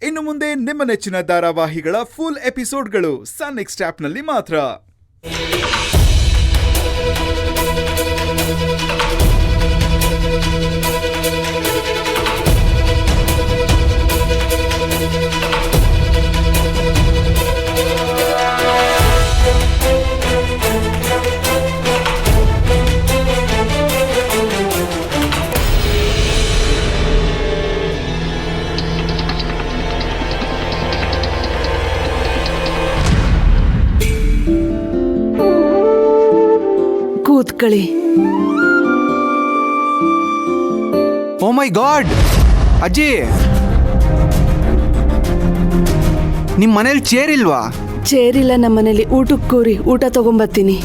ಇನ್ನು ಮುಂದೆ ನಿಮ್ಮ ನೆಚ್ಚಿನ ಧಾರಾವಾಹಿಗಳ ಫುಲ್ ಎಪಿಸೋಡ್ಗಳು ಸನ್ ನೆಕ್ಸ್ಟ್ ಆಪ್ನಲ್ಲಿ ಮಾತ್ರ. ಕೂತ್ಕೊಳ್ಳಿ. ಓ ಮೈ ಗಾಡ್, ಅಜ್ಜಿ ನಿಮ್ಮ ಮನೇಲಿ ಚೇರ್ ಇಲ್ವಾ? ಚೇರ್ ಇಲ್ಲ ನಮ್ಮ ಮನೇಲಿ. ಊಟಕ್ಕೆ ಕೂರಿ, ಊಟ ತಗೊಂಬರ್ತೀನಿ.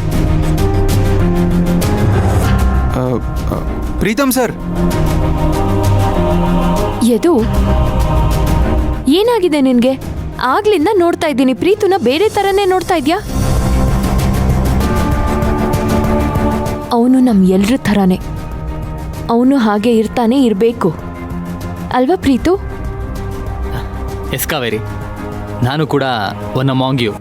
ಪ್ರೀತಮ್ ಸರ್. ಯದು, ಏನಾಗಿದೆ ನಿನ್ಗೆ? ಆಗ್ಲಿಂದ ನೋಡ್ತಾ ಇದ್ದೀನಿ, ಪ್ರೀತುನ ಬೇರೆ ತರನೇ ನೋಡ್ತಾ ಇದ್ಯಾ? ಅವನು ನಮ್ಮ ಎಲ್ರ ಥರನೇ, ಅವನು ಹಾಗೆ ಇರ್ತಾನೆ ಇರಬೇಕು ಅಲ್ವಾ ಪ್ರೀತು? ಎಸ್ ಕಾವೇರಿ, ನಾನು ಕೂಡ ಒನ್ ಅಮಾಂಗ್ ಯು.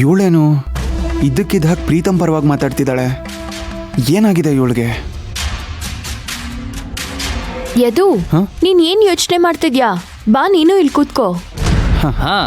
ಇವಳೇನು ಇದ್ದಕ್ಕಿದ್ದ ಹಾಗೆ ಪ್ರೀತಮ್ ಪರವಾಗಿ ಮಾತಾಡ್ತಿದ್ದಾಳೆ. ಏನಾಗಿದೆ ಇವಳಿಗೆ? ಯದು, ನೀನ್ ಏನ್ ಯೋಚನೆ ಮಾಡ್ತಿದ್ಯಾ? ಬಾ ನೀನು ಇಲ್ಲಿ ಕೂತ್ಕೋ. ಹಾ,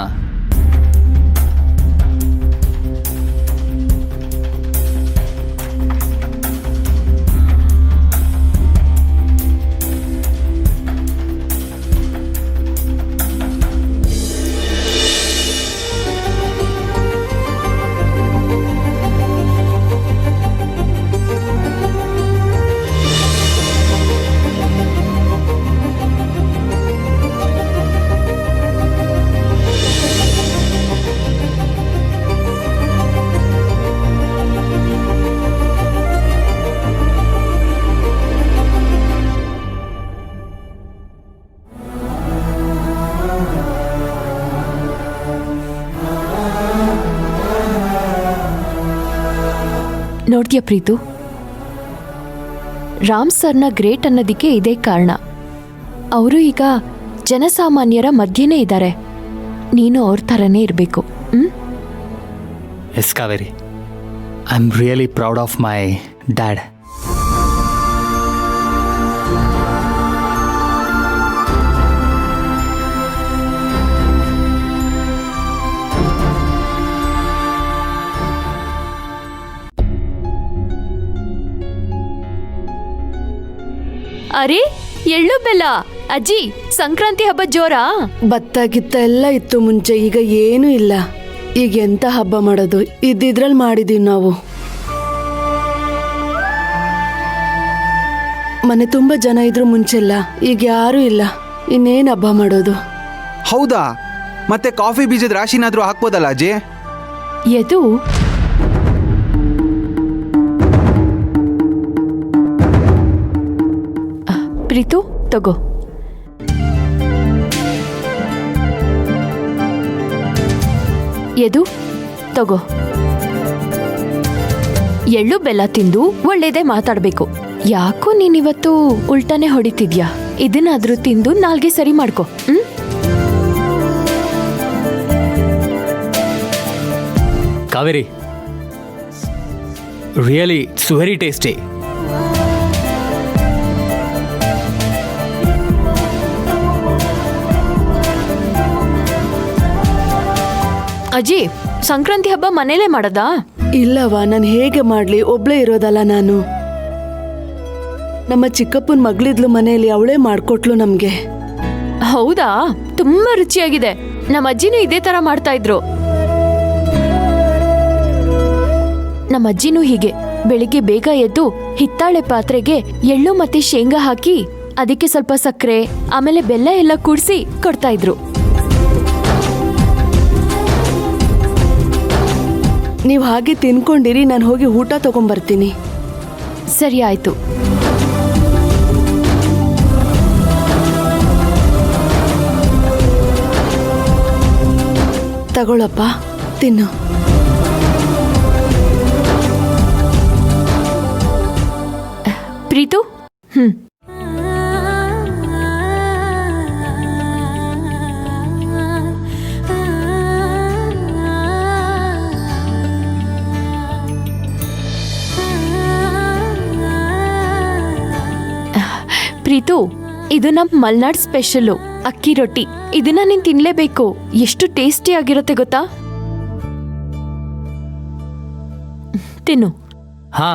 ನೋಡ್ತೀಯ ಪ್ರೀತು, ರಾಮ್ ಸರ್ನ ಗ್ರೇಟ್ ಅನ್ನೋದಕ್ಕೆ ಇದೇ ಕಾರಣ. ಅವರು ಈಗ ಜನಸಾಮಾನ್ಯರ ಮಧ್ಯೆನೇ ಇದ್ದಾರೆ. ನೀನು ಅವ್ರ ಥರನೇ ಇರಬೇಕು. Yes Kaveri, I am really proud of my dad. ಅರೆ, ಎಳ್ಳು ಬೆಲ್ಲ. ಅಜ್ಜಿ, ಸಂಕ್ರಾಂತಿ ಹಬ್ಬ ಜೋರಾ? ಭತ್ತ ಗಿತ್ತ ಎಲ್ಲ ಇತ್ತು ಮುಂಚೆ, ಈಗ ಏನೂ ಇಲ್ಲ. ಈಗ ಎಂತ ಹಬ್ಬ ಮಾಡೋದು? ಇದ್ರಲ್ಲಿ ಮಾಡಿದೀವಿ ನಾವು. ಮನೆ ತುಂಬ ಜನ ಇದ್ರು ಮುಂಚೆಲ್ಲ, ಈಗ ಯಾರೂ ಇಲ್ಲ. ಇನ್ನೇನು ಹಬ್ಬ ಮಾಡೋದು? ಹೌದಾ? ಮತ್ತೆ ಕಾಫಿ ಬೀಜದ ರಾಶಿನಾದ್ರೂ ಹಾಕ್ಬೋದಲ್ಲ ಅಜ್ಜಿ? ಯದು, ಪ್ರೀತು ತಗೋ. ಯದು ತಗೋ. ಎಳ್ಳು ಬೆಲ್ಲ ತಿಂದು ಒಳ್ಳೇದೇ ಮಾತಾಡ್ಬೇಕು. ಯಾಕೋ ನೀನಿವತ್ತು ಉಲ್ಟಾನೆ ಹೊಡಿತಿದ್ಯಾ? ಇದನ್ನಾದ್ರೂ ತಿಂದು ನಾಲ್ಗೆ ಸರಿ ಮಾಡ್ಕೊ. Kaveri, really it's very tasty. ಅಜ್ಜಿ, ಸಂಕ್ರಾಂತಿ ಹಬ್ಬ ಮನೇಲೇ ಮಾಡದಾ? ಇಲ್ಲವಾ, ನಾನು ಹೇಗೆ ಮಾಡ್ಲಿ? ಒಬ್ಳೇ ಇರೋದಲ್ಲ ನಾನು. ನಮ್ಮ ಚಿಕ್ಕಪ್ಪನ ಮಗಳಿದ್ಲು ಮನೆಯಲ್ಲಿ, ಅವಳೇ ಮಾಡ್ಕೊಟ್ಲು ನಮ್ಗೆ. ಹೌದಾ? ತುಂಬಾ ರುಚಿಯಾಗಿದೆ. ನಮ್ಮ ಅಜ್ಜಿನೂ ಇದೇ ತರ ಮಾಡ್ತಾ ಇದ್ರು. ನಮ್ಮ ಅಜ್ಜಿನೂ ಹೀಗೆ ಬೆಳಿಗ್ಗೆ ಬೇಗ ಎದ್ದು ಹಿತ್ತಾಳೆ ಪಾತ್ರೆಗೆ ಎಳ್ಳು ಮತ್ತೆ ಶೇಂಗಾ ಹಾಕಿ ಅದಕ್ಕೆ ಸ್ವಲ್ಪ ಸಕ್ಕರೆ ಆಮೇಲೆ ಬೆಲ್ಲ ಎಲ್ಲ ಕೂಡಿಸಿ ಕೊಡ್ತಾ ಇದ್ರು. ನೀವು ಹಾಗೆ ತಿನ್ಕೊಂಡಿರಿ, ನಾನು ಹೋಗಿ ಊಟ ತಗೊಂಬರ್ತೀನಿ. ಸರಿ ಆಯ್ತು. ತಗೊಳಪ್ಪ, ತಿನ್ನು. ಪ್ರೀತು, ಇದು ನಮ್ ಮಲ್ನಾಡ್ ಸ್ಪೆಷಲ್ಲು ಅಕ್ಕಿ ರೊಟ್ಟಿ. ಇದನ್ನ ನೀನ್ ತಿನ್ಲೇಬೇಕು. ಎಷ್ಟು ಟೇಸ್ಟಿ ಆಗಿರುತ್ತೆ ಗೊತ್ತಾ? ತಿನ್ನು. ಹಾ,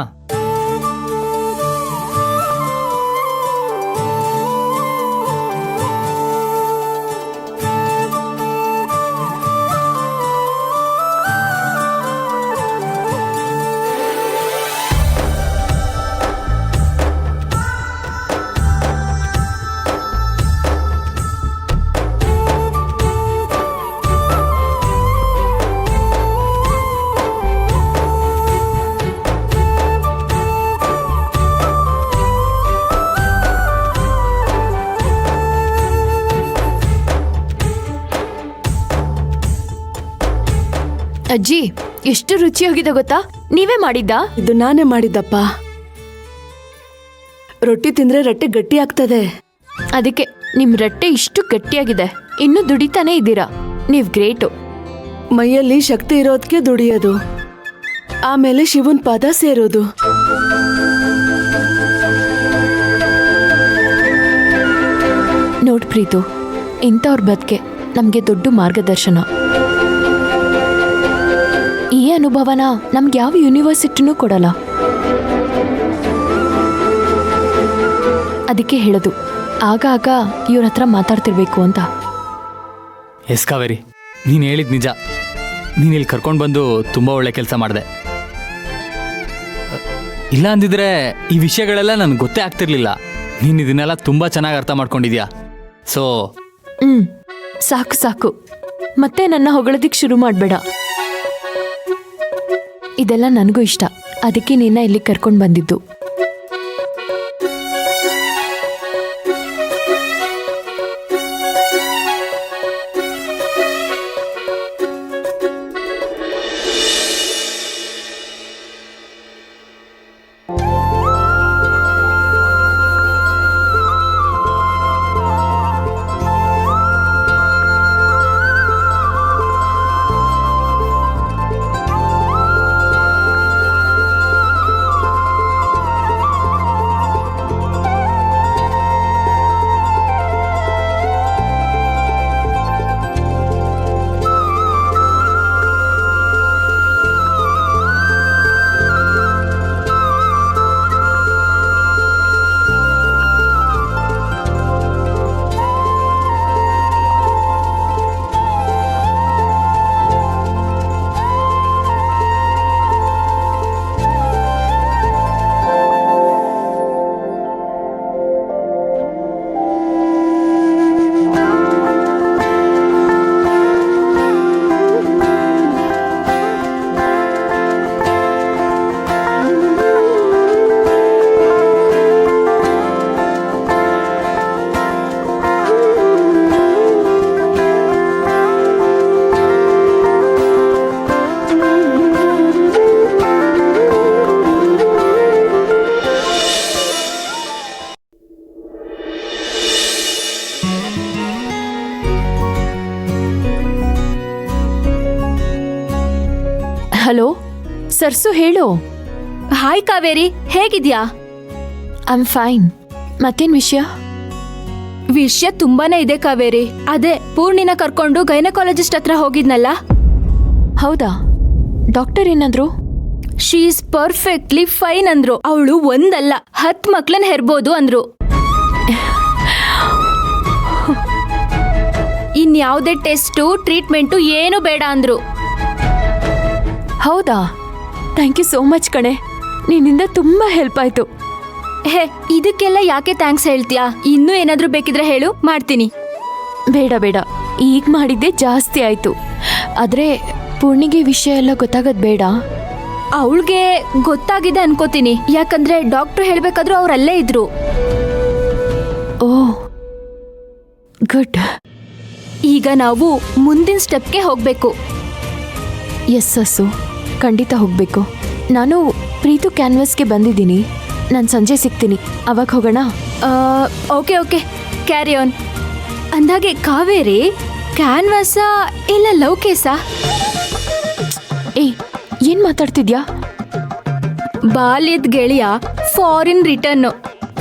ಅಜ್ಜಿ, ಎಷ್ಟು ರುಚಿಯಾಗಿದೆ ಗೊತ್ತಾ? ನೀವೇ ಮಾಡಿದ್ದಾ? ಇದು ನಾನೇ ಮಾಡಿದ್ದಪ್ಪ. ರೊಟ್ಟಿ ತಿಂದ್ರೆ ರೊಟ್ಟಿ ಗಟ್ಟಿ ಆಗ್ತದೆ. ಅದಕ್ಕೆ ನಿಮ್ ರೊಟ್ಟೆ ಇಷ್ಟು ಗಟ್ಟಿಯಾಗಿದೆ. ಇನ್ನು ದುಡಿತಾನೆ ಇದ್ದೀರಾ. ನೀವ್ ಗ್ರೇಟು. ಮೈಯಲ್ಲಿ ಶಕ್ತಿ ಇರೋದಕ್ಕೆ ದುಡಿಯೋದು, ಆಮೇಲೆ ಶಿವನ್ ಪಾದ ಸೇರೋದು. ನೋಡ್ ಪ್ರೀತು, ಇಂಥವ್ರ ಬದುಕೆ ನಮ್ಗೆ ದೊಡ್ಡ ಮಾರ್ಗದರ್ಶನ. ಈ ಅನುಭವನ ನಮ್ಗೆ ಯಾವ ಯೂನಿವರ್ಸಿಟಿನೂ ಕೊಡಲ್ಲ. ಅದಕ್ಕೆ ಹೇಳೋದು, ಆಗಾಗ ಇವ್ರ ಹತ್ರ ಮಾತಾಡ್ತಿರ್ಬೇಕು ಅಂತ. ಎಸ್ ಕಾವೇರಿ, ನೀನು ಹೇಳಿದ ನಿಜ. ನೀನು ಇಲ್ಲಿ ಕರ್ಕೊಂಡು ಬಂದು ತುಂಬ ಒಳ್ಳೆ ಕೆಲಸ ಮಾಡಿದೆ. ಇಲ್ಲ ಅಂದಿದ್ರೆ ಈ ವಿಷಯಗಳೆಲ್ಲ ನನಗೆ ಗೊತ್ತೇ ಆಗ್ತಿರ್ಲಿಲ್ಲ. ನೀನು ಇದನ್ನೆಲ್ಲ ತುಂಬ ಚೆನ್ನಾಗಿ ಅರ್ಥ ಮಾಡ್ಕೊಂಡಿದ್ಯಾ. ಸೊ ಸಾಕು ಸಾಕು, ಮತ್ತೆ ನನ್ನ ಹೊಗಳೋದಿಕ್ ಶುರು ಮಾಡಬೇಡ. ಇದೆಲ್ಲ ನನಗೂ ಇಷ್ಟ. ಅದಕ್ಕೆ ನಿನ್ನ ಇಲ್ಲಿ ಕರ್ಕೊಂಡು ಬಂದಿದ್ದು. ಹಲೋ ಸರ್ಸು, ಹೇಳು. ಹಾಯ್ ಕಾವೇರಿ, ಹೇಗಿದ್ಯಾ? I am fine. ಮತ್ತೇನ್ ವಿಷಯ? ವಿಷಯ ತುಂಬಾನೇ ಇದೆ ಕಾವೇರಿ. ಅದೇ ಪೂರ್ಣಿನ ಕರ್ಕೊಂಡು ಗೈನಕಾಲಜಿಸ್ಟ್ ಹತ್ರ ಹೋಗಿದ್ನಲ್ಲ. ಹೌದಾ? ಡಾಕ್ಟರ್ ಏನಂದ್ರು? ಶಿ ಈಸ್ ಪರ್ಫೆಕ್ಟ್ಲಿ ಫೈನ್ ಅಂದ್ರು. ಅವಳು ಒಂದಲ್ಲ 10 ಮಕ್ಳನ್ನ ಹೆರ್ಬೋದು ಅಂದ್ರು. ಇನ್ಯಾವುದೇ ಟೆಸ್ಟು ಟ್ರೀಟ್ಮೆಂಟು ಏನು ಬೇಡ ಅಂದ್ರು. ಹೌದಾ? ಥ್ಯಾಂಕ್ ಯು ಸೋ ಮಚ್ ಕಣೆ, ನಿನ್ನಿಂದ ತುಂಬಾ ಹೆಲ್ಪ್ ಆಯ್ತು. ಹೇ, ಇದಕ್ಕೆಲ್ಲ ಯಾಕೆ ಥ್ಯಾಂಕ್ಸ್ ಹೇಳ್ತೀಯಾ? ಇನ್ನೂ ಏನಾದ್ರೂ ಬೇಕಿದ್ರೆ ಹೇಳು, ಮಾಡ್ತೀನಿ. ಬೇಡ ಬೇಡ, ಈಗ ಮಾಡಿದ್ದೆ ಜಾಸ್ತಿ ಆಯ್ತು. ಆದ್ರೆ ಪೂರ್ಣಿಗೆ ವಿಷಯ ಎಲ್ಲ ಗೊತ್ತಾಗದ್ ಬೇಡ. ಅವಳಿಗೆ ಗೊತ್ತಾಗಿದೆ ಅನ್ಕೋತೀನಿ, ಯಾಕಂದ್ರೆ ಡಾಕ್ಟರ್ ಹೇಳ್ಬೇಕಾದ್ರೂ ಅವ್ರಲ್ಲೇ ಇದ್ರು. ಓ ಗುಡ್. ಈಗ ನಾವು ಮುಂದಿನ ಸ್ಟೆಪ್ಗೆ ಹೋಗ್ಬೇಕು. ಎಸ್ ಸಸ್ಸು, ಖಂಡಿತ ಹೋಗ್ಬೇಕು. ನಾನು ಪ್ರೀತು ಕ್ಯಾನ್ವಾಸ್ಗೆ ಬಂದಿದ್ದೀನಿ. ನಾನು ಸಂಜೆ ಸಿಗ್ತೀನಿ, ಅವಾಗ ಹೋಗೋಣ. Okay okay, carry on. ಅಂದಾಗೆ ಕಾವೇರಿ, ಕ್ಯಾನ್ವಾಸ ಇಲ್ಲ ಲವ್ ಕೇಸಾ? ಏಯ್, ಏನ್ ಮಾತಾಡ್ತಿದ್ಯಾ? ಬಾಲ್ಯದ ಗೆಳೆಯ ಫಾರಿನ್ ರಿಟರ್ನ್,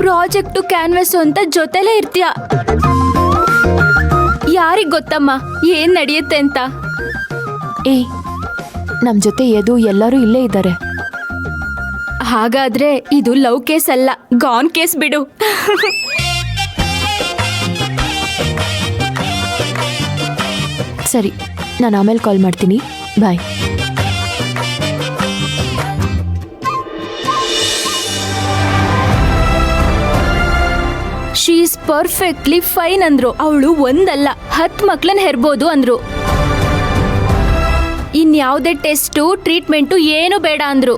ಪ್ರಾಜೆಕ್ಟು ಕ್ಯಾನ್ವಸ್ ಅಂತ ಜೊತೆಲೇ ಇರ್ತೀಯ. ಯಾರಿಗ್ ಗೊತ್ತಮ್ಮ ಏನ್ ನಡೆಯುತ್ತೆ ಅಂತ. ಏ ನಮ್ ಜೊತೆ ಯದು ಎಲ್ಲರೂ ಇಲ್ಲೇ ಇದ್ದಾರೆ. ಹಾಗಾದ್ರೆ ಇದು ಲವ್ ಕೇಸ್ ಅಲ್ಲ, ಗಾನ್ ಕೇಸ್ ಬಿಡು. ಸರಿ, ನಾನು ಆಮೇಲೆ ಕಾಲ್ ಮಾಡ್ತೀನಿ. ಬಾಯ್. ಶೀ ಈಸ್ ಪರ್ಫೆಕ್ಟ್ಲಿ ಫೈನ್ ಅಂದ್ರು. ಅವಳು ಒಂದಲ್ಲ 10 ಮಕ್ಳನ್ನ ಹೆರ್ಬೋದು ಅಂದ್ರು. ಇನ್ಯಾವುದೇ ಟೆಸ್ಟು ಟ್ರೀಟ್ಮೆಂಟು ಏನು ಬೇಡ ಅಂದ್ರು.